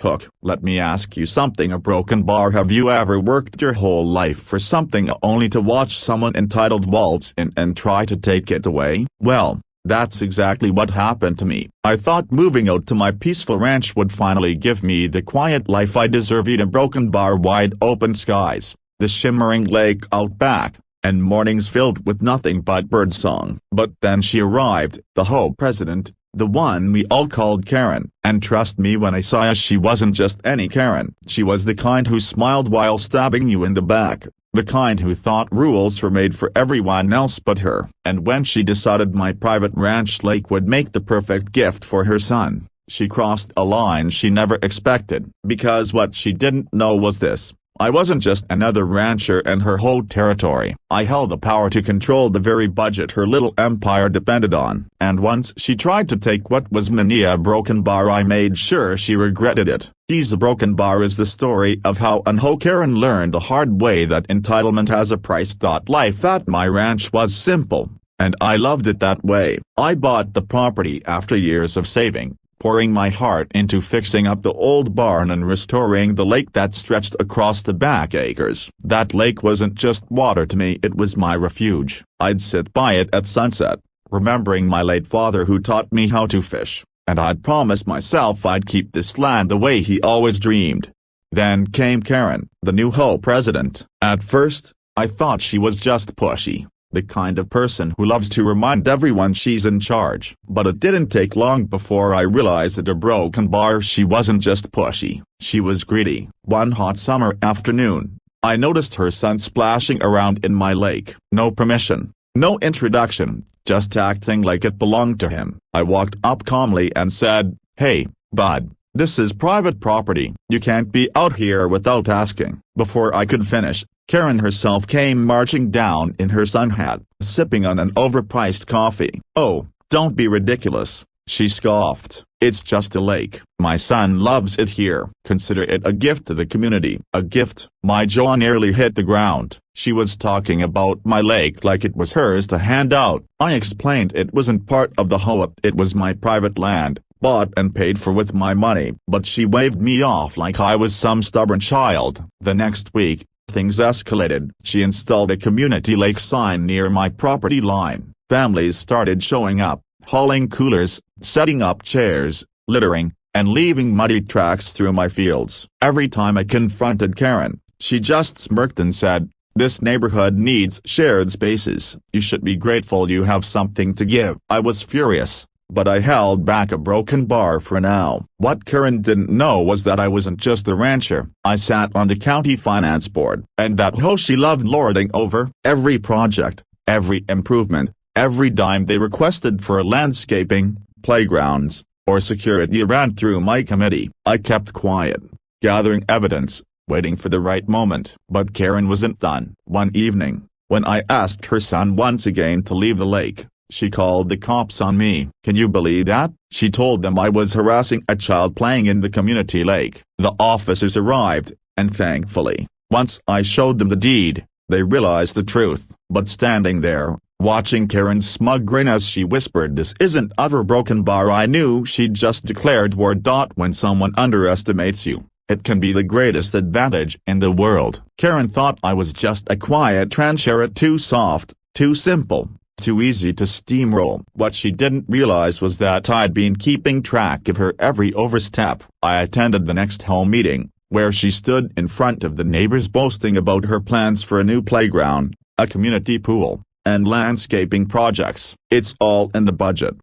Hook, let me ask you something. A broken bar. Have you ever worked your whole life for something only to watch someone entitled waltz in and try to take it away? Well, that's exactly what happened to me. I thought moving out to my peaceful ranch would finally give me the quiet life I deserve. A broken bar, wide open skies, the shimmering lake out back, and mornings filled with nothing but birdsong. But then she arrived, the HOA president, the one we all called Karen. And trust me when I say she wasn't just any Karen. She was the kind who smiled while stabbing you in the back, the kind who thought rules were made for everyone else but her. And when she decided my private ranch lake would make the perfect gift for her son, she crossed a line she never expected. Because what she didn't know was this: I wasn't just another rancher in her whole territory. I held the power to control the very budget her little empire depended on. And once she tried to take what was a broken bar, I made sure she regretted it. A broken bar is the story of how an HOA Karen learned the hard way that entitlement has a price. Life at my ranch was simple, and I loved it that way. I bought the property after years of saving, pouring my heart into fixing up the old barn and restoring the lake that stretched across the back acres. That lake wasn't just water to me, it was my refuge. I'd sit by it at sunset, remembering my late father who taught me how to fish, and I'd promised myself I'd keep this land the way he always dreamed. Then came Karen, the new HOA president. At first, I thought she was just pushy, the kind of person who loves to remind everyone she's in charge. But it didn't take long before I realized that a broken bar, she wasn't just pushy, she was greedy. One hot summer afternoon, I noticed her son splashing around in my lake. No permission, no introduction, just acting like it belonged to him. I walked up calmly and said, "Hey, bud, this is private property. You can't be out here without asking." Before I could finish, Karen herself came marching down in her sun hat, sipping on an overpriced coffee. "Oh, don't be ridiculous," she scoffed. "It's just a lake. My son loves it here. Consider it a gift to the community." A gift? My jaw nearly hit the ground. She was talking about my lake like it was hers to hand out. I explained it wasn't part of the HOA, it was my private land, bought and paid for with my money. But she waved me off like I was some stubborn child. The next week, things escalated. She installed a community lake sign near my property line. Families started showing up, hauling coolers, setting up chairs, littering, and leaving muddy tracks through my fields. Every time I confronted Karen, she just smirked and said, "This neighborhood needs shared spaces. You should be grateful you have something to give." I was furious, but I held back. A broken bar for now. What Karen didn't know was that I wasn't just the rancher. I sat on the county finance board, and that hoe she loved lording over. Every project, every improvement, every dime they requested for landscaping, playgrounds, or security ran through my committee. I kept quiet, gathering evidence, waiting for the right moment. But Karen wasn't done. One evening, when I asked her son once again to leave the lake, she called the cops on me. Can you believe that? She told them I was harassing a child playing in the community lake. The officers arrived, and thankfully, once I showed them the deed, they realized the truth. But standing there, watching Karen's smug grin as she whispered, "This isn't other broken bar," I knew she'd just declared war. When someone underestimates you, it can be the greatest advantage in the world. Karen thought I was just a quiet rancher, too soft, too simple, too easy to steamroll. What she didn't realize was that I'd been keeping track of her every overstep. I attended the next HOA meeting, where she stood in front of the neighbors boasting about her plans for a new playground, a community pool, and landscaping projects. "It's all in the budget,"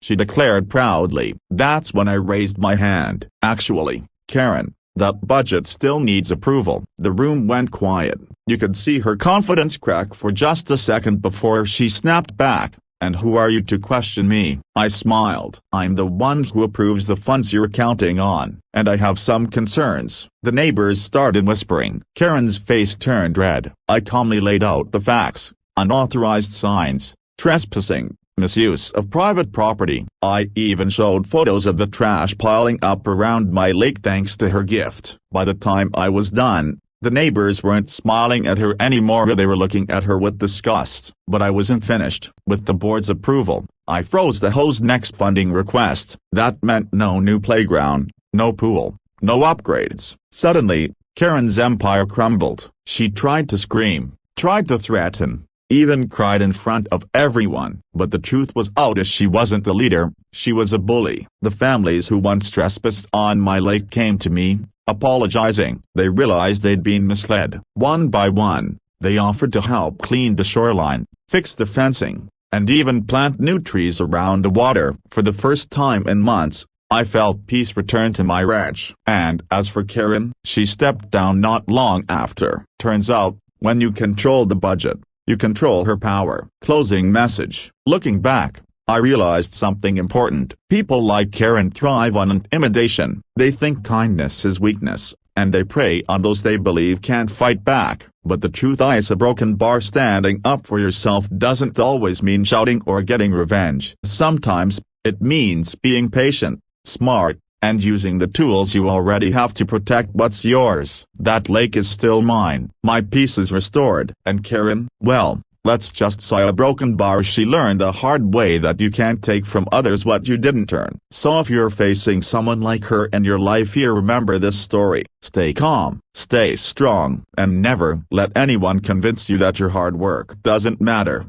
she declared proudly. That's when I raised my hand. "Actually, Karen, that budget still needs approval." The room went quiet. You could see her confidence crack for just a second before she snapped back, "And who are you to question me?" I smiled. "I'm the one who approves the funds you're counting on, and I have some concerns." The neighbors started whispering. Karen's face turned red. I calmly laid out the facts: unauthorized signs, trespassing, misuse of private property. I even showed photos of the trash piling up around my lake thanks to her gift. By the time I was done, the neighbors weren't smiling at her anymore, they were looking at her with disgust. But I wasn't finished. With the board's approval, I froze the HOA's next funding request. That meant no new playground, no pool, no upgrades. Suddenly, Karen's empire crumbled. She tried to scream, tried to threaten, even cried in front of everyone. But the truth was out as she wasn't a leader, she was a bully. The families who once trespassed on my lake came to me, apologizing. They realized they'd been misled. One by one, they offered to help clean the shoreline, fix the fencing, and even plant new trees around the water. For the first time in months, I felt peace return to my ranch. And as for Karen, she stepped down not long after. Turns out, when you control the budget, you control her power. Closing message. Looking back, I realized something important. People like Karen thrive on intimidation. They think kindness is weakness, and they prey on those they believe can't fight back. But the truth is, a broken bar standing up for yourself doesn't always mean shouting or getting revenge. Sometimes, it means being patient, smart, and using the tools you already have to protect what's yours. That lake is still mine. My peace is restored. And Karen, well, let's just say a broken bar. She learned the hard way that you can't take from others what you didn't earn. So if you're facing someone like her in your life here, remember this story. Stay calm, stay strong, and never let anyone convince you that your hard work doesn't matter.